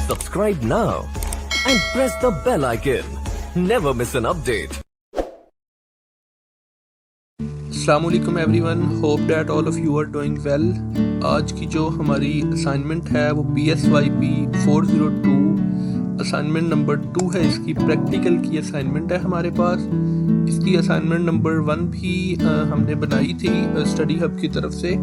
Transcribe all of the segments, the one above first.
Subscribe now and press the bell icon. Never miss an update. अस्सलामुअलैकुम everyone, hope that all of you are doing well. आज की जो हमारी assignment है वो PSYP 402 असाइनमेंट नंबर 2 है। इसकी प्रैक्टिकल की असाइनमेंट है हमारे पास। इसकी असाइनमेंट नंबर 1 भी हमने बनाई थी स्टडी हब की तरफ से,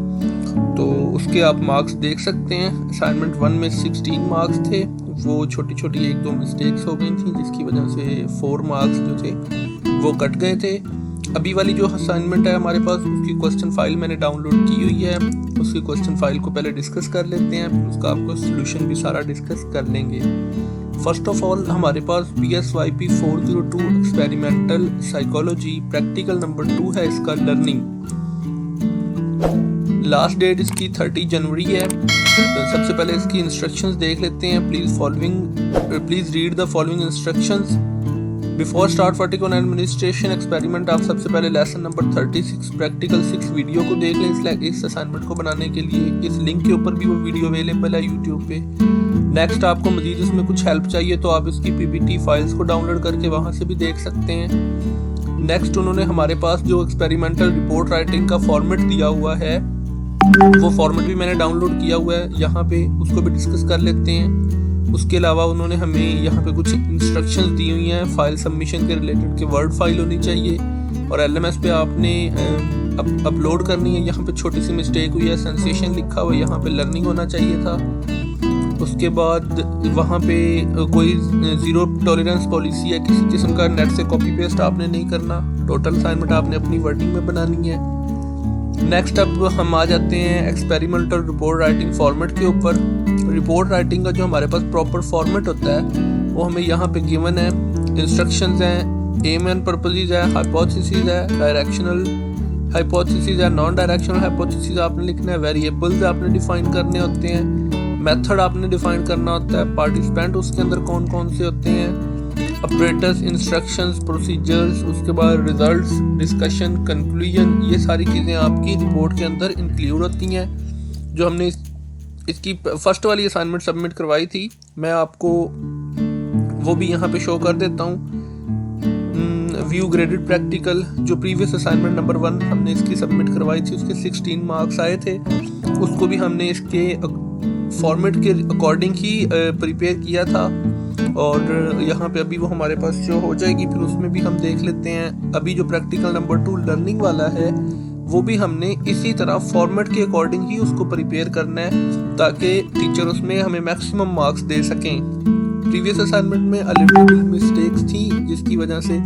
तो उसके आप मार्क्स देख सकते हैं। असाइनमेंट 1 में 16 मार्क्स थे, वो छोटी छोटी 1-2 मिस्टेक्स हो गई थी जिसकी वजह से 4 मार्क्स जो थे वो कट गए थे। अभी वाली जो असाइनमेंट है हमारे पास, उसकी क्वेश्चन फाइल मैंने डाउनलोड की हुई है। उसकी क्वेश्चन फाइल को पहले डिस्कस कर लेते हैं, फिर उसका आपको सोल्यूशन भी सारा डिस्कस कर लेंगे। फर्स्ट ऑफ ऑल हमारे पास PSYP 402 experimental psychology practical number 2 है। इसका लर्निंग लास्ट डेट इसकी 30 जनवरी है। तो सबसे पहले इसकी इंस्ट्रक्शंस देख लेते हैं। Please read the following instructions before start vertical administration experiment. आप सबसे पहले लेसन नंबर 36 प्रैक्टिकल 6 वीडियो को देख लें इस असाइनमेंट को बनाने के लिए। इस लिंक के ऊपर भी वो वीडियो अवेलेबल है यूट्यूब पे। नेक्स्ट आपको मजीद इसमें कुछ हेल्प चाहिए तो आप इसकी PPT फाइल्स को डाउनलोड करके वहाँ से भी देख सकते हैं। नेक्स्ट उन्होंने हमारे पास जो एक्सपेरिमेंटल रिपोर्ट राइटिंग का फॉर्मेट दिया हुआ है वो फॉर्मेट भी मैंने डाउनलोड किया हुआ है यहाँ पे, उसको भी डिस्कस कर लेते हैं। उसके अलावा उन्होंने हमें यहाँ पे कुछ इंस्ट्रक्शंस दी हुई हैं। फाइल सबमिशन के रिलेटेड के वर्ड फाइल होनी चाहिए और LMS पे आपने अपलोड करनी है। यहाँ पे छोटी सी मिस्टेक हुई है, सेंसेशन लिखा हुआ है, यहाँ पे लर्निंग होना चाहिए था। उसके बाद वहाँ पे कोई ज़ीरो टॉलरेंस पॉलिसी है, किसी किस्म का नेट से कॉपी पेस्ट आपने नहीं करना। टोटल असाइनमेंट आपने अपनी वर्डिंग में बनानी है। नेक्स्ट अब हम आ जाते हैं एक्सपेरिमेंटल रिपोर्ट राइटिंग फॉर्मेट के ऊपर। रिपोर्ट राइटिंग का जो हमारे पास प्रॉपर फॉर्मेट होता है वो हमें यहाँ पे गिवन है। इंस्ट्रक्शंस हैं, एम एंड पर्पसेस है, हाइपोथेसिस है, डायरेक्शनल हाइपोथेसिस है, नॉन डायरेक्शनल हाइपोथेसिस आपने लिखना है, वेरिएबल्स आपने डिफाइन करने होते हैं, मेथड आपने डिफाइन करना होता है, पार्टिसिपेंट उसके अंदर कौन कौन से होते हैं, ऑपरेटर्स, इंस्ट्रक्शंस, प्रोसीजर्स, उसके बाद रिजल्ट्स, डिस्कशन, कंक्लूजन, ये सारी चीज़ें आपकी रिपोर्ट के अंदर इंक्लूड होती हैं। जो हमने इसकी फर्स्ट वाली असाइनमेंट सबमिट करवाई थी, मैं आपको वो भी यहाँ पे शो कर देता हूँ। व्यू ग्रेडेड प्रैक्टिकल जो प्रीवियस असाइनमेंट नंबर 1 हमने इसकी सबमिट करवाई थी, उसके 16 मार्क्स आए थे। उसको भी हमने इसके फॉर्मेट के अकॉर्डिंग ही प्रिपेयर किया था और यहाँ पे अभी वो हमारे पास शो हो जाएगी। फिर उसमें भी हम देख लेते हैं। अभी जो प्रैक्टिकल नंबर 2 लर्निंग वाला है वो भी हमने इसी तरह फॉर्मेट के अकॉर्डिंग ही उसको प्रिपेयर करना है ताकि टीचर उसमें हमें मैक्सिमम मार्क्स दे सकें। प्रीवियस असाइनमेंट में लिटिल मिस्टेक्स थी जिसकी वजह से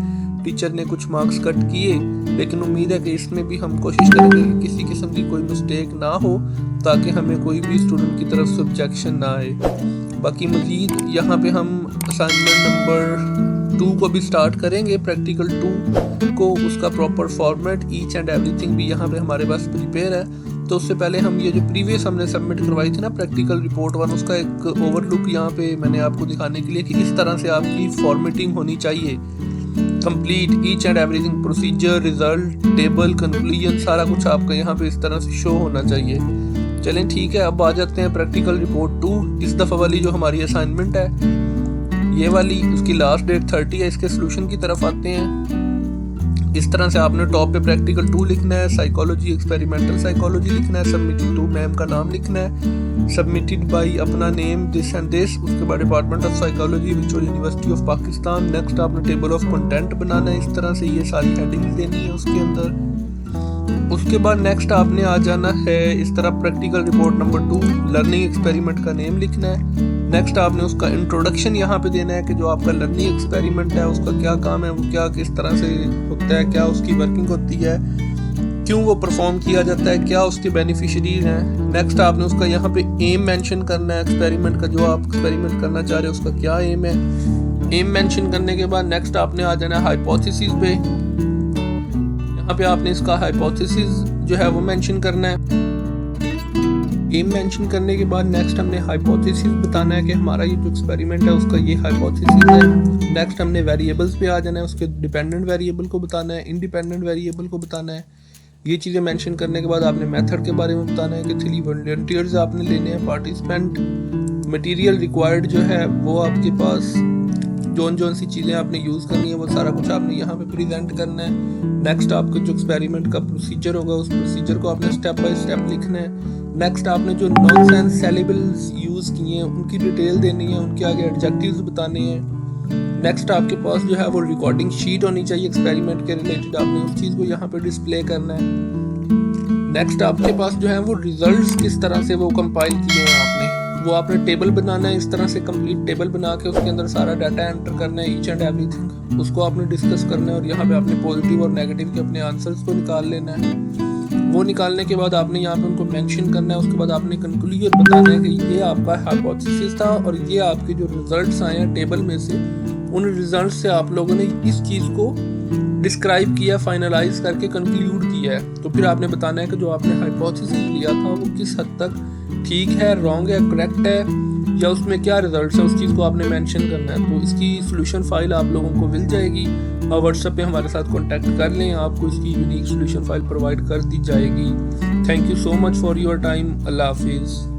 टीचर ने कुछ मार्क्स कट किए, लेकिन उम्मीद है कि इसमें भी हम कोशिश करेंगे कि किसी किस्म की कोई मिस्टेक ना हो ताकि हमें कोई भी स्टूडेंट की तरफ से ऑब्जेक्शन ना आए। बाकी मजीद यहाँ पे हम असाइनमेंट नंबर 2 को भी स्टार्ट करेंगे। प्रैक्टिकल 2 को उसका proper format each and everything भी यहाँ पे हमारे पास प्रिपेयर है। तो उससे पहले हम ये जो प्रीवियस हमने सबमिट करवाई थी ना प्रैक्टिकल रिपोर्ट 1, उसका एक ओवरलुक यहाँ पे मैंने आपको दिखाने के लिए कि इस तरह से आपकी फॉर्मेटिंग होनी चाहिए। Complete each and everything, procedure, result, table, conclusion, सारा कुछ आपका यहाँ पे इस तरह से शो होना चाहिए। चलें ठीक है, अब आ जाते हैं प्रैक्टिकल रिपोर्ट 2। इस दफ़ा वाली जो हमारी असाइनमेंट है ये वाली, उसकी लास्ट डेट 30 है। इसके सोल्यूशन की तरफ आते हैं। इस तरह से आपने टॉप पे प्रैक्टिकल 2 लिखना है, साइकोलॉजी एक्सपेरिमेंटल साइकोलॉजी लिखना है, सबमिटेड टू मैम का नाम लिखना है, सबमिटेड बाय अपना नेम दिस एंड दिस, उसके बाद department of psychology Victoria university of Pakistan. Next आपने टेबल ऑफ कंटेंट बनाना है। इस तरह से ये सारी हेडिंग्स देनी है उसके अंदर। उसके बाद नेक्स्ट आपने आ जाना है इस तरह practical report number 2 learning experiment का नेम लिखना है। नेक्स्ट आपने उसका इंट्रोडक्शन यहाँ पे देना है कि जो आपका लर्निंग एक्सपेरिमेंट है उसका क्या काम है, वो क्या किस तरह से होता है, क्या उसकी वर्किंग होती है, क्यों वो परफॉर्म किया जाता है, क्या उसके बेनिफिशियरीज हैं। नेक्स्ट आपने उसका यहाँ पे एम मेंशन करना है एक्सपेरिमेंट का, जो आप एक्सपेरिमेंट करना चाह रहे हो उसका क्या एम है। एम मेंशन करने के बाद नेक्स्ट आपने आ जाना है हाइपोथेसिस पे। यहाँ पे आपने इसका हाइपोथेसिस जो है वो मेंशन करना है। एम मेंशन करने के बाद नेक्स्ट हमने हाइपोथेसिस बताना है कि हमारा ये जो एक्सपेरिमेंट है उसका ये हाइपोथेसिस है। नेक्स्ट हमने वेरिएबल्स पे आ जाना है, उसके डिपेंडेंट वेरिएबल को बताना है, इंडिपेंडेंट वेरिएबल को बताना है। ये चीज़ें मेंशन करने के बाद आपने मेथड के बारे में बताना है कि 3 वॉलंटियर्स आपने लेने हैं, पार्टिसिपेंट मटेरियल रिक्वायर्ड जो है वो आपके पास जौन सी चीज़ें आपने यूज़ करनी है वो सारा कुछ आपने यहाँ पे प्रेजेंट करना है। नेक्स्ट आपका जो एक्सपेरिमेंट का प्रोसीजर होगा उस प्रोसीजर को आपने स्टेप बाय स्टेप लिखना है। नेक्स्ट आपने जो नॉनसेंस सेलेबल्स यूज़ किए हैं उनकी डिटेल देनी है, उनके आगे एडजेक्टिव्स बताने हैं। नेक्स्ट आपके पास जो है वो रिकॉर्डिंग शीट होनी चाहिए एक्सपेरिमेंट के रिलेटेड, आपने उस चीज़ को यहाँ पे डिस्प्ले करना है। नेक्स्ट आपके पास जो है वो रिजल्ट्स किस तरह से वो कंपाइल किए हैं वो आपने टेबल बनाना है, इस तरह से कंप्लीट टेबल बना के उसके अंदर सारा डाटा एंटर करना है, ईच एंड एवरीथिंग उसको आपने डिस्कस करना है और यहाँ पे आपने पॉजिटिव और नेगेटिव के अपने आंसर्स को निकाल लेना है। वो निकालने के बाद आपने यहाँ पे उनको मेंशन करना है, उसके बाद आपने कंक्लूजन बताना है कि ये आपका हाइपोथेसिस था और ये आपके जो रिजल्ट्स आए हैं टेबल में से, उन रिजल्ट से आप लोगों ने इस चीज़ को डिस्क्राइब किया, फाइनलाइज करके कंक्लूड किया है। तो फिर आपने बताना है कि जो आपने हाइपोथेसिस लिया था वो किस हद तक ठीक है, रॉन्ग है, करेक्ट है, या उसमें क्या रिजल्ट्स है, उस चीज़ को आपने मेंशन करना है। तो इसकी सोल्यूशन फाइल आप लोगों को मिल जाएगी और व्हाट्सएप पे हमारे साथ कांटेक्ट कर लें, आपको इसकी यूनिक सोल्यूशन फाइल प्रोवाइड कर दी जाएगी। Thank you so much for your time. अल्लाह हाफिज़।